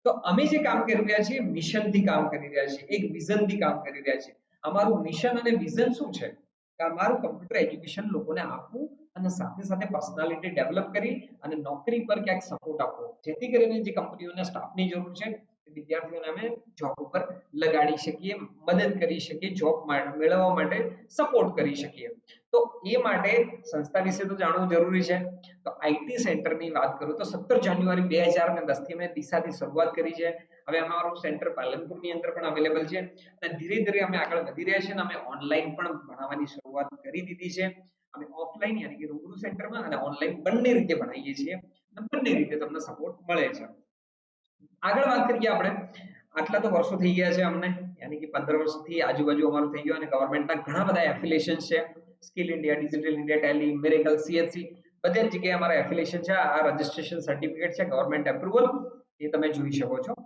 તો અમે જે કામ કરી રહ્યા છીએ મિશનથી કામ કરી રહ્યા છીએ, એક વિઝનથી કામ કરી રહ્યા છીએ. અમારું મિશન અને વિઝન શું છે કે અમારું કમ્પ્યુટર એજ્યુકેશન લોકોને આપવું અને સાથે સાથે પર્સનાલિટી ડેવલપ કરી અને નોકરી પર ક્યાંક સપોર્ટ આપવો, જેથી કરીને જે કંપનીઓને સ્ટાફની જરૂર છે વિદ્યાર્થીઓને અમે જોબ ઉપર લગાડી શકીએ, મદદ કરી શકીએ, જોબ મેળવવા માટે સપોર્ટ કરી શકીએ. તો એ માટે સંસ્થા વિશે તો જાણવું જરૂરી છે. તો આઈટી સેન્ટરની વાત કરું તો 17 જાન્યુઆરી 2010 થી અમે દિશાથી શરૂઆત કરી છે. હવે અમારું સેન્ટર પાલનપુરની અંદર પણ અવેલેબલ છે અને ધીરે ધીરે અમે આગળ વધી રહ્યા છીએ અને અમે ઓનલાઈન પણ ભણાવવાની શરૂઆત કરી દીધી છે. અમે ઓફલાઈન યાની કે રૂબરૂ સેન્ટરમાં અને ઓનલાઈન બંને રીતે ભણાવીએ છીએ અને બંને રીતે તમને સપોર્ટ મળે છે. આગળ વાત કરીએ આપણે, આટલા તો વર્ષો થઈ ગયા છે અમને, યાની કે 15 વર્ષથી આજુબાજુ અમારું થઈ ગયું અને ગવર્મેન્ટના ઘણા બધા એફિલિએશન છે. Skill India, digital India, Tally, miracle, CHC બધી જ જગ્યાએ અમારા એફિલિએશન છે. આ રજિસ્ટ્રેશન સર્ટિફિકેટ છે, ગવર્મેન્ટ એપ્રુવલ, એ તમે જોઈ શકો છો.